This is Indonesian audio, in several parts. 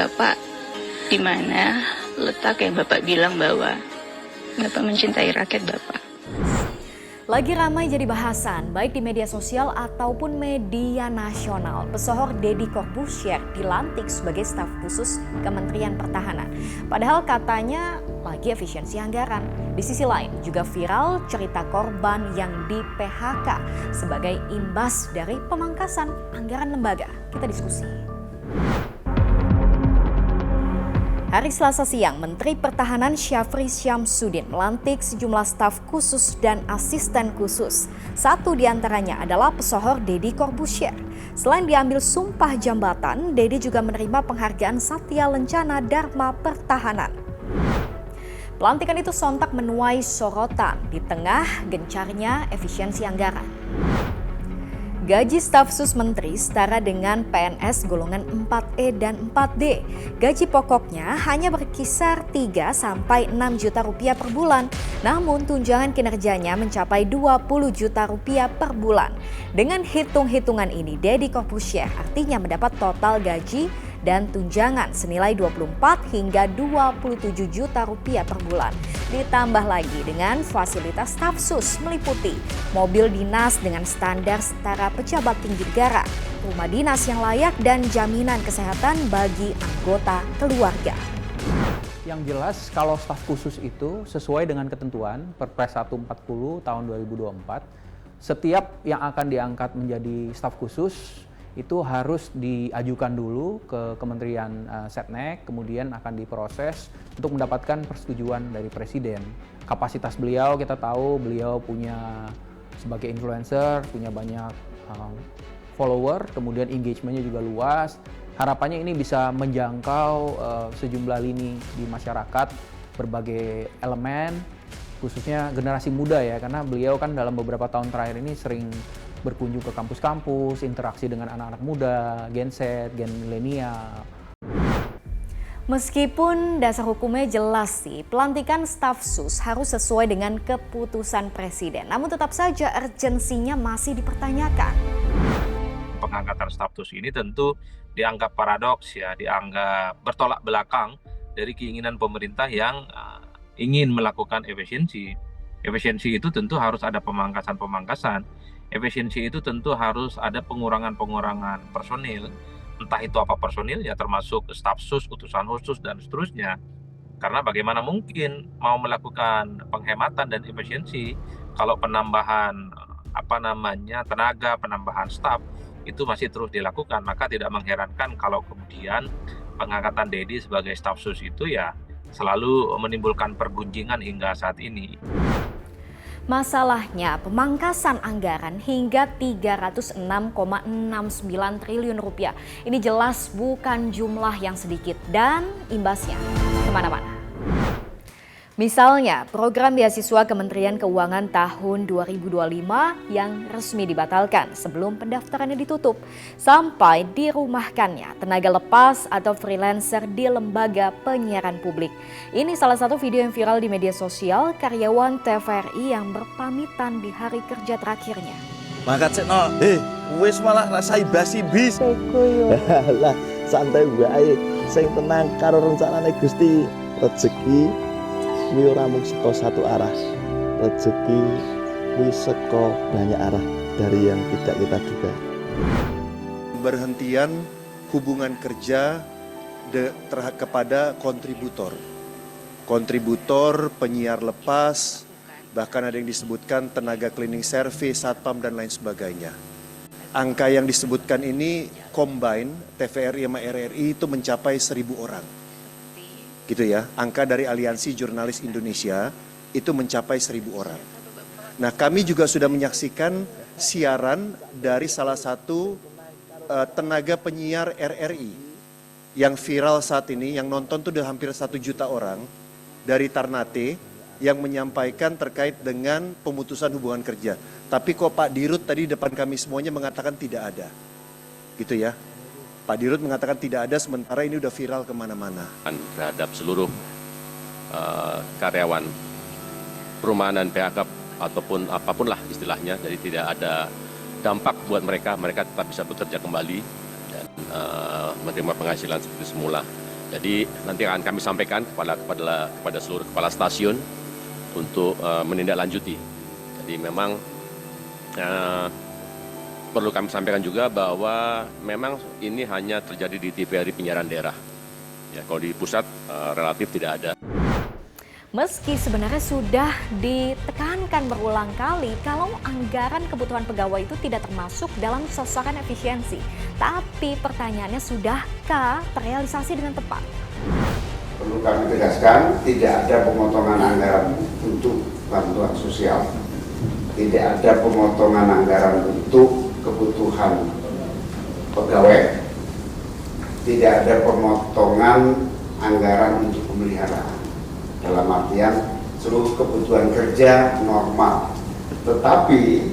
Bapak, di mana letak yang Bapak bilang bahwa Bapak mencintai rakyat Bapak? Lagi ramai jadi bahasan, baik di media sosial ataupun media nasional. Pesohor Deddy Corbuzier dilantik sebagai staf khusus Kementerian Pertahanan. Padahal katanya lagi efisiensi anggaran. Di sisi lain juga viral cerita korban yang di PHK sebagai imbas dari pemangkasan anggaran lembaga. Kita diskusi. Hari Selasa siang, Menteri Pertahanan Syafri Syamsuddin melantik sejumlah staf khusus dan asisten khusus. Satu di antaranya adalah pesohor Deddy Corbuzier. Selain diambil sumpah jabatan, Deddy juga menerima penghargaan Satya Lencana Dharma Pertahanan. Pelantikan itu sontak menuai sorotan di tengah gencarnya efisiensi anggaran. Gaji staf sus menteri setara dengan PNS golongan 4E dan 4D. Gaji pokoknya hanya berkisar 3 sampai 6 juta rupiah per bulan. Namun tunjangan kinerjanya mencapai 20 juta rupiah per bulan. Dengan hitung-hitungan ini, Deddy Corbuzier artinya mendapat total gaji dan tunjangan senilai 24 hingga 27 juta rupiah per bulan. Ditambah lagi dengan fasilitas staf sus meliputi mobil dinas dengan standar setara pejabat tinggi negara, rumah dinas yang layak dan jaminan kesehatan bagi anggota keluarga. Yang jelas kalau staf khusus itu sesuai dengan ketentuan Perpres 140 tahun 2024, setiap yang akan diangkat menjadi staf khusus itu harus diajukan dulu ke Kementerian Setnek, kemudian akan diproses untuk mendapatkan persetujuan dari Presiden. Kapasitas beliau, kita tahu beliau punya sebagai influencer, punya banyak follower, kemudian engagementnya juga luas. Harapannya ini bisa menjangkau sejumlah lini di masyarakat, berbagai elemen, khususnya generasi muda ya, karena beliau kan dalam beberapa tahun terakhir ini sering berkunjung ke kampus-kampus, interaksi dengan anak-anak muda, Gen Z, Gen milenial. Meskipun dasar hukumnya jelas sih, pelantikan staf sus harus sesuai dengan keputusan Presiden. Namun tetap saja urgensinya masih dipertanyakan. Pengangkatan staf sus ini tentu dianggap paradoks ya, dianggap bertolak belakang dari keinginan pemerintah yang ingin melakukan efisiensi. Efisiensi itu tentu harus ada pemangkasan-pemangkasan. Efisiensi itu tentu harus ada pengurangan-pengurangan personil, entah itu apa personilnya, termasuk staf sus, utusan khusus, dan seterusnya. Karena bagaimana mungkin mau melakukan penghematan dan efisiensi kalau penambahan tenaga, penambahan staf itu masih terus dilakukan. Maka tidak mengherankan kalau kemudian pengangkatan Deddy sebagai staf sus itu ya selalu menimbulkan pergunjingan hingga saat ini. Masalahnya pemangkasan anggaran hingga 306,69 triliun rupiah. Ini jelas bukan jumlah yang sedikit dan imbasnya kemana-mana. Misalnya program beasiswa Kementerian Keuangan tahun 2025 yang resmi dibatalkan sebelum pendaftarannya ditutup. Sampai dirumahkannya tenaga lepas atau freelancer di lembaga penyiaran publik. Ini salah satu video yang viral di media sosial karyawan TVRI yang berpamitan di hari kerja terakhirnya. Mangkat Sekno, wis malah rasai basi bis. Lah santai wae, sing tenang karo rencanane Gusti. Rezeki kuwi ora mung saka satu arah. Rezeki kuwi saka banyak arah dari yang tidak kita duga. Berhentian hubungan kerja kepada kontributor. Kontributor, penyiar lepas, bahkan ada yang disebutkan tenaga cleaning service, satpam dan lain sebagainya. Angka yang disebutkan ini combine TVRI sama RRI itu mencapai 1.000 orang. Gitu ya, angka dari Aliansi Jurnalis Indonesia itu mencapai 1.000 orang. Nah, kami juga sudah menyaksikan siaran dari salah satu tenaga penyiar RRI yang viral saat ini, yang nonton tuh udah hampir 1 juta orang dari Ternate yang menyampaikan terkait dengan pemutusan hubungan kerja. Tapi kok Pak Dirut tadi depan kami semuanya mengatakan tidak ada, gitu ya. Pak Dirut mengatakan tidak ada, sementara ini udah viral kemana-mana. Terhadap seluruh karyawan perumahan dan PHK ataupun apapun lah istilahnya, jadi tidak ada dampak buat mereka tetap bisa bekerja kembali dan menerima penghasilan seperti semula. Jadi nanti akan kami sampaikan kepada seluruh kepala stasiun untuk menindaklanjuti. Jadi memang perlu kami sampaikan juga bahwa memang ini hanya terjadi di TVRI penyiaran daerah. Ya, kalau di pusat relatif tidak ada. Meski sebenarnya sudah ditekankan berulang kali kalau anggaran kebutuhan pegawai itu tidak termasuk dalam sasaran efisiensi. Tapi pertanyaannya, sudahkah terrealisasi dengan tepat? Perlu kami tegaskan, tidak ada pemotongan anggaran untuk bantuan sosial. Tidak ada pemotongan anggaran untuk kebutuhan pegawai. Tidak ada pemotongan anggaran untuk pemeliharaan. Dalam artian seluruh kebutuhan kerja normal. Tetapi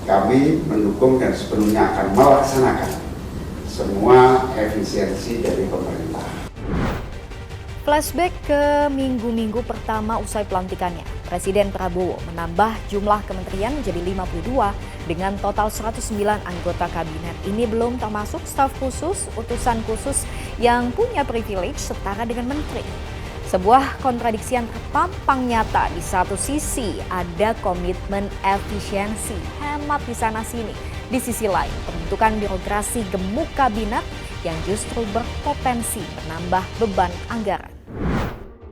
kami mendukung dan sepenuhnya akan melaksanakan semua efisiensi dari pemerintah. Flashback ke minggu-minggu pertama usai pelantikannya, Presiden Prabowo menambah jumlah kementerian menjadi 52 dengan total 109 anggota kabinet. Ini belum termasuk staf khusus, utusan khusus yang punya privilege setara dengan menteri. Sebuah kontradiksi yang terpampang nyata. Di satu sisi ada komitmen efisiensi, hemat di sana-sini. Di sisi lain, pembentukan birokrasi gemuk kabinet yang justru berpotensi menambah beban anggaran.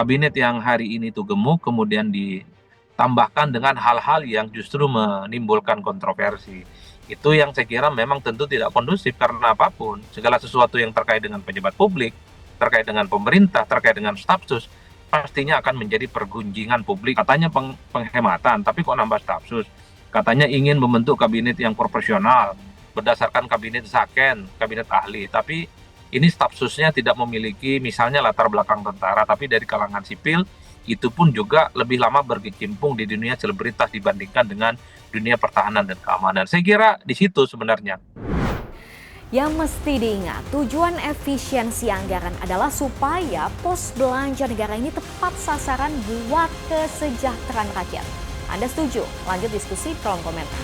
Kabinet yang hari ini tuh gemuk kemudian ditambahkan dengan hal-hal yang justru menimbulkan kontroversi. Itu yang saya kira memang tentu tidak kondusif karena apapun. Segala sesuatu yang terkait dengan pejabat publik, terkait dengan pemerintah, terkait dengan staf sus, pastinya akan menjadi pergunjingan publik. Katanya penghematan, tapi kok nambah staf sus? Katanya ingin membentuk kabinet yang profesional berdasarkan kabinet Zaken, kabinet ahli. Tapi ini staf susnya tidak memiliki misalnya latar belakang tentara, tapi dari kalangan sipil, itu pun juga lebih lama berkecimpung di dunia selebritas dibandingkan dengan dunia pertahanan dan keamanan. Saya kira di situ sebenarnya. Yang mesti diingat, tujuan efisiensi anggaran adalah supaya pos belanja negara ini tepat sasaran buat kesejahteraan rakyat. Anda setuju? Lanjut diskusi kolom komentar.